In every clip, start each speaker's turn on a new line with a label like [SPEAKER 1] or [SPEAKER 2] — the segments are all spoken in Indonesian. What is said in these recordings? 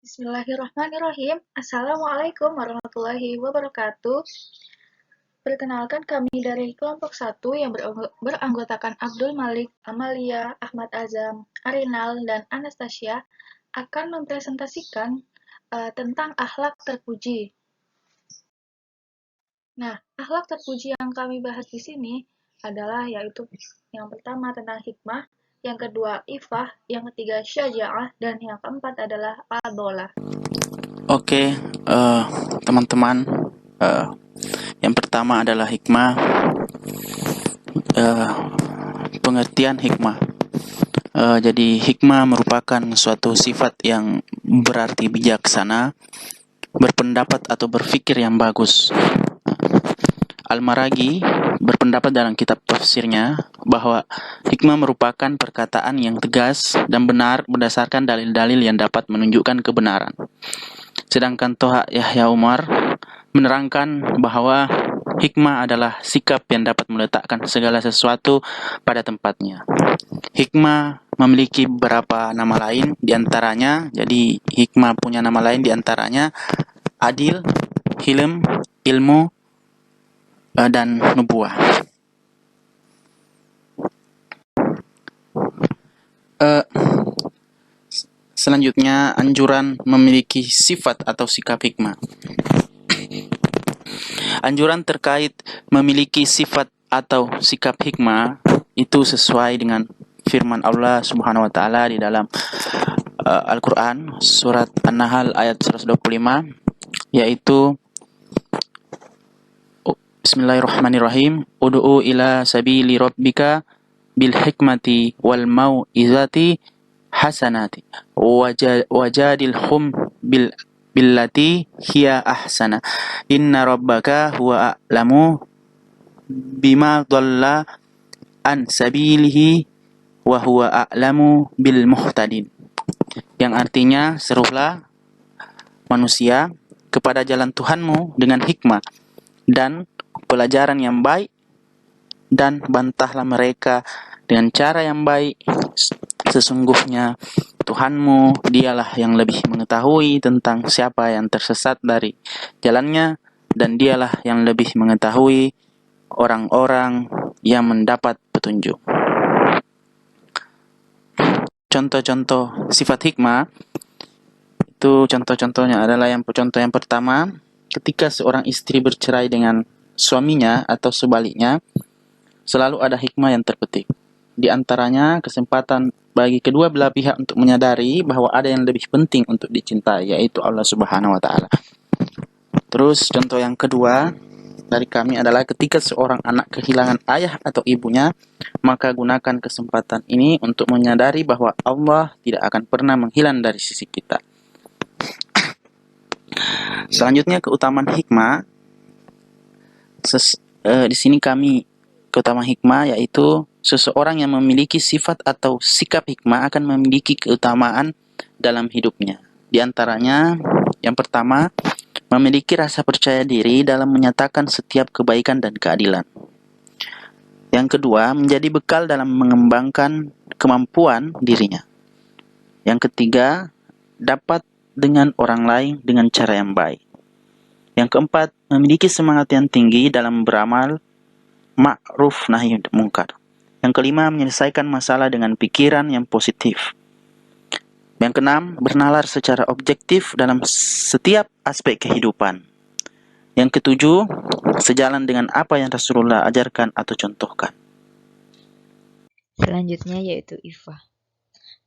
[SPEAKER 1] Bismillahirrahmanirrahim. Assalamualaikum warahmatullahi wabarakatuh. Perkenalkan, kami dari kelompok 1 yang beranggotakan Abdul Malik, Amalia, Ahmad Azam, Arinal, dan Anastasia akan mempresentasikan tentang akhlak terpuji. Nah, akhlak terpuji yang kami bahas di sini adalah yaitu yang pertama tentang hikmah, yang kedua ifah, yang ketiga syaja'ah, dan yang keempat adalah adolah.
[SPEAKER 2] Oke, teman-teman, yang pertama adalah hikmah. Pengertian hikmah. Jadi hikmah merupakan suatu sifat yang berarti bijaksana, berpendapat atau berpikir yang bagus. Al-Maraghi berpendapat dalam kitab tafsirnya bahwa hikmah merupakan perkataan yang tegas dan benar berdasarkan dalil-dalil yang dapat menunjukkan kebenaran. Sedangkan Toha Yahya Umar menerangkan bahwa hikmah adalah sikap yang dapat meletakkan segala sesuatu pada tempatnya. Hikmah memiliki beberapa nama lain diantaranya, jadi hikmah punya nama lain diantaranya adil, hilm, ilmu, dan nubuah. Selanjutnya, anjuran memiliki sifat atau sikap hikmah. Anjuran terkait memiliki sifat atau sikap hikmah itu sesuai dengan firman Allah Subhanahu wa taala di dalam Al-Qur'an surat An-Nahl ayat 125, yaitu Bismillahirrahmanirrahim. Ud'u ila sabili rabbika bil hikmati wal mau'izati hasanati wajadilhum billati hiya ahsana inna rabbaka huwa a'lamu bima dhalla an sabilihi wa huwa a'lamu bil muhtadin. Yang artinya, serulah manusia kepada jalan Tuhanmu dengan hikmah dan pelajaran yang baik, dan bantahlah mereka dengan cara yang baik. Sesungguhnya Tuhanmu dialah yang lebih mengetahui tentang siapa yang tersesat dari jalannya, dan dialah yang lebih mengetahui orang-orang yang mendapat petunjuk. Contoh-contoh sifat hikmah itu, contoh-contohnya adalah contoh yang pertama, ketika seorang istri bercerai dengan suaminya atau sebaliknya, selalu ada hikmah yang terpetik. Di antaranya kesempatan bagi kedua belah pihak untuk menyadari bahwa ada yang lebih penting untuk dicintai, yaitu Allah Subhanahu wa taala. Terus contoh yang kedua dari kami adalah ketika seorang anak kehilangan ayah atau ibunya, maka gunakan kesempatan ini untuk menyadari bahwa Allah tidak akan pernah menghilang dari sisi kita. Selanjutnya, keutamaan hikmah. Di sini keutamaan hikmah yaitu seseorang yang memiliki sifat atau sikap hikmah akan memiliki keutamaan dalam hidupnya. Di antaranya, yang pertama, memiliki rasa percaya diri dalam menyatakan setiap kebaikan dan keadilan. Yang kedua, menjadi bekal dalam mengembangkan kemampuan dirinya. Yang ketiga, dapat dengan orang lain dengan cara yang baik. Yang keempat, memiliki semangat yang tinggi dalam beramal ma'ruf nahi mungkar. Yang kelima, menyelesaikan masalah dengan pikiran yang positif. Yang keenam, bernalar secara objektif dalam setiap aspek kehidupan. Yang ketujuh, sejalan dengan apa yang Rasulullah ajarkan atau contohkan.
[SPEAKER 3] Selanjutnya yaitu ifah.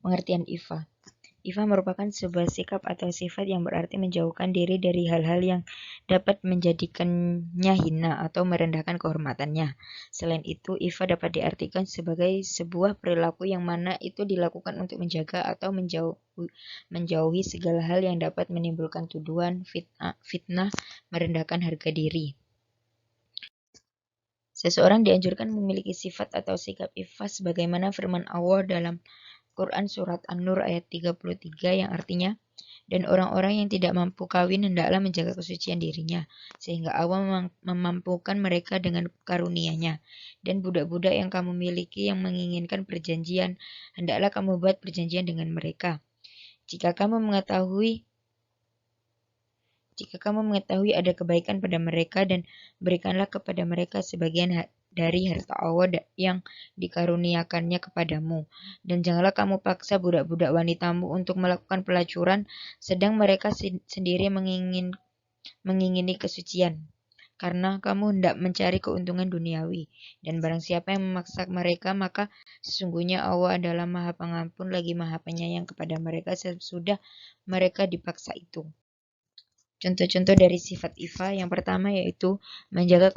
[SPEAKER 3] Pengertian ifah. Ifah merupakan sebuah sikap atau sifat yang berarti menjauhkan diri dari hal-hal yang dapat menjadikannya hina atau merendahkan kehormatannya. Selain itu, ifah dapat diartikan sebagai sebuah perilaku yang mana itu dilakukan untuk menjaga atau menjauhi segala hal yang dapat menimbulkan tuduhan, fitnah, merendahkan harga diri. Seseorang dianjurkan memiliki sifat atau sikap ifah sebagaimana firman Allah dalam Quran surat An-Nur ayat 33 yang artinya, dan orang-orang yang tidak mampu kawin hendaklah menjaga kesucian dirinya, sehingga Allah memampukan mereka dengan karunia-Nya. Dan budak-budak yang kamu miliki yang menginginkan perjanjian, hendaklah kamu buat perjanjian dengan mereka. Jika kamu mengetahui Jika kamu mengetahui ada kebaikan pada mereka, dan berikanlah kepada mereka sebagian dari harta Allah yang dikaruniakannya kepadamu. Dan janganlah kamu paksa budak-budak wanitamu untuk melakukan pelacuran, sedang mereka sendiri mengingini kesucian, karena kamu hendak mencari keuntungan duniawi. Dan barang siapa yang memaksa mereka, maka sesungguhnya Allah adalah Maha Pengampun lagi Maha Penyayang kepada mereka sesudah mereka dipaksa itu. Contoh-contoh dari sifat ifa yang pertama yaitu menjaga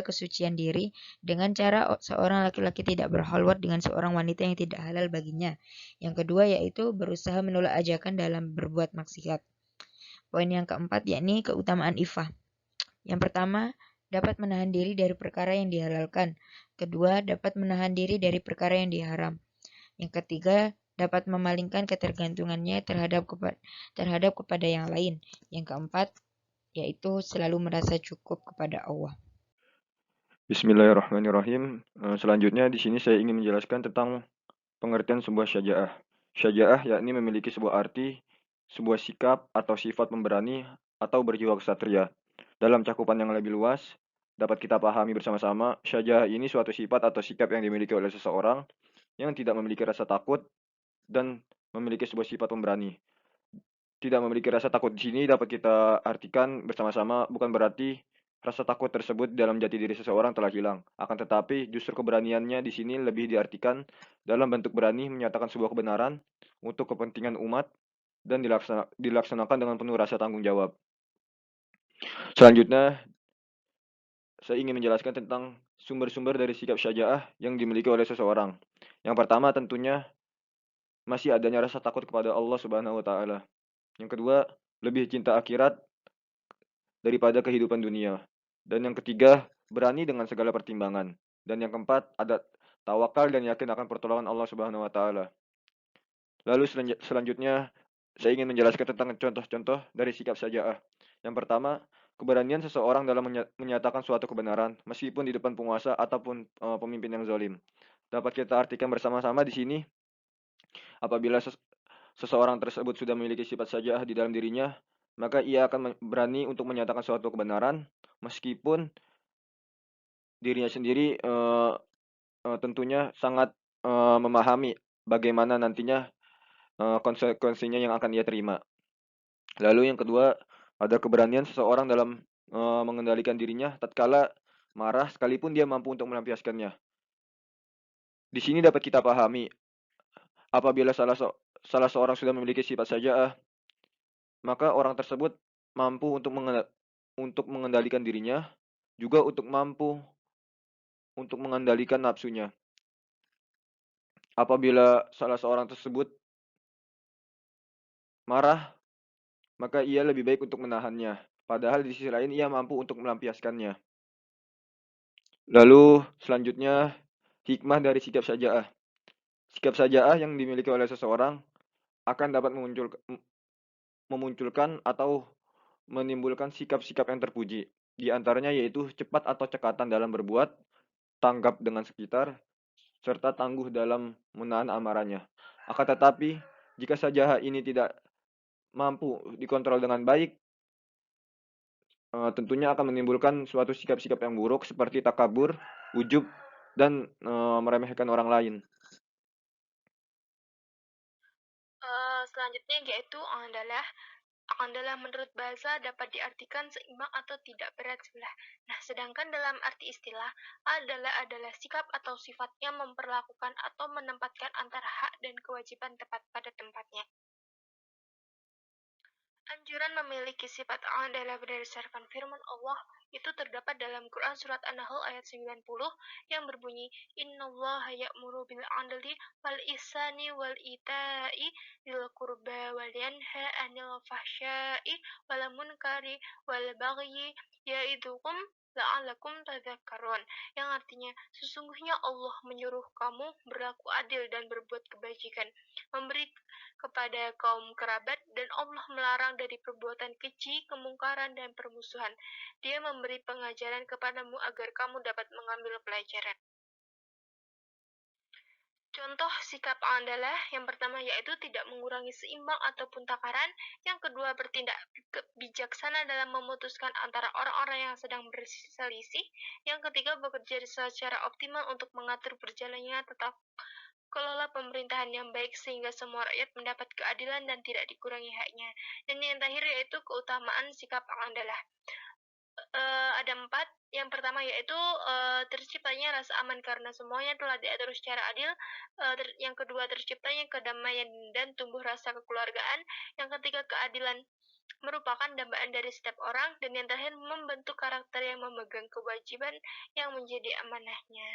[SPEAKER 3] kesucian diri dengan cara seorang laki-laki tidak berhalwat dengan seorang wanita yang tidak halal baginya. Yang kedua yaitu berusaha menolak ajakan dalam berbuat maksiat. Poin yang keempat yakni keutamaan ifa. Yang pertama, dapat menahan diri dari perkara yang dihalalkan. Kedua, dapat menahan diri dari perkara yang diharam. Yang ketiga, dapat memalingkan ketergantungannya terhadap kepada yang lain. Yang keempat, yaitu selalu merasa cukup kepada Allah.
[SPEAKER 4] Bismillahirrahmanirrahim. Selanjutnya di sini saya ingin menjelaskan tentang pengertian sebuah syaja'ah. Syaja'ah yakni memiliki sebuah arti, sebuah sikap atau sifat pemberani atau berjiwa ksatria. Dalam cakupan yang lebih luas, dapat kita pahami bersama-sama, syaja'ah ini suatu sifat atau sikap yang dimiliki oleh seseorang yang tidak memiliki rasa takut dan memiliki sebuah sifat pemberani. Tidak memiliki rasa takut di sini dapat kita artikan bersama-sama bukan berarti rasa takut tersebut dalam jati diri seseorang telah hilang. Akan tetapi justru keberaniannya di sini lebih diartikan dalam bentuk berani menyatakan sebuah kebenaran untuk kepentingan umat dan dilaksanakan dengan penuh rasa tanggung jawab. Selanjutnya, saya ingin menjelaskan tentang sumber-sumber dari sikap syaja'ah yang dimiliki oleh seseorang. Yang pertama tentunya masih adanya rasa takut kepada Allah Subhanahu wa taala. Yang kedua, lebih cinta akhirat daripada kehidupan dunia. Dan yang ketiga, berani dengan segala pertimbangan. Dan yang keempat, ada tawakal dan yakin akan pertolongan Allah Subhanahu wa taala. Lalu selanjutnya saya ingin menjelaskan tentang contoh-contoh dari sikap syaja'ah. Yang pertama, keberanian seseorang dalam menyatakan suatu kebenaran meskipun di depan penguasa ataupun pemimpin yang zalim. Dapat kita artikan bersama-sama di sini, apabila seseorang tersebut sudah memiliki sifat syaja'ah di dalam dirinya, maka ia akan berani untuk menyatakan suatu kebenaran meskipun dirinya sendiri tentunya sangat memahami bagaimana nantinya konsekuensinya yang akan ia terima. Lalu yang kedua, ada keberanian seseorang dalam mengendalikan dirinya tatkala marah sekalipun dia mampu untuk melampiaskannya. Di sini dapat kita pahami, apabila salah seorang sudah memiliki sifat syaja'ah, maka orang tersebut mampu untuk mengendalikan dirinya, juga untuk mampu untuk mengendalikan nafsunya. Apabila salah seorang tersebut marah, maka ia lebih baik untuk menahannya. Padahal di sisi lain ia mampu untuk melampiaskannya. Lalu selanjutnya, hikmah dari sikap syaja'ah. Sikap syaja'ah yang dimiliki oleh seseorang akan dapat memunculkan atau menimbulkan sikap-sikap yang terpuji. Di antaranya yaitu cepat atau cekatan dalam berbuat, tanggap dengan sekitar, serta tangguh dalam menahan amarahnya. Akan tetapi, jika syaja'ah ini tidak mampu dikontrol dengan baik, tentunya akan menimbulkan suatu sikap-sikap yang buruk seperti takabur, ujub, dan meremehkan orang lain.
[SPEAKER 1] Selanjutnya yaitu adalah menurut bahasa dapat diartikan seimbang atau tidak berat sebelah. Nah, sedangkan dalam arti istilah adalah sikap atau sifat yang memperlakukan atau menempatkan antara hak dan kewajiban tepat pada tempatnya. Anjuran memiliki sifat adalah berdasarkan firman Allah itu terdapat dalam Quran surat An-Nahl ayat 90 yang berbunyi Innallaha ya'muru bil 'adli wal ihsani wal ita'i dzil qurba wal yanha 'anil fahsya'i wal munkari wal bagyi ya'idzukum la'allakum tadzakkarun, yang artinya sesungguhnya Allah menyuruh kamu berlaku adil dan berbuat kebajikan, memberi kepada kaum kerabat, dan Allah melarang dari perbuatan keji, kemungkaran, dan permusuhan. Dia memberi pengajaran kepadamu agar kamu dapat mengambil pelajaran. Contoh sikap adalah yang pertama yaitu tidak mengurangi seimbang ataupun takaran, yang kedua bertindak bijaksana dalam memutuskan antara orang-orang yang sedang berselisih, yang ketiga bekerja secara optimal untuk mengatur berjalannya tetap kelola pemerintahan yang baik sehingga semua rakyat mendapat keadilan dan tidak dikurangi haknya. Dan yang terakhir yaitu keutamaan sikap adalah ada 4. Yang pertama yaitu terciptanya rasa aman karena semuanya telah diatur secara adil. Yang kedua terciptanya kedamaian dan tumbuh rasa kekeluargaan. Yang ketiga keadilan merupakan dambaan dari setiap orang, dan yang terakhir membentuk karakter yang memegang kewajiban yang menjadi amanahnya.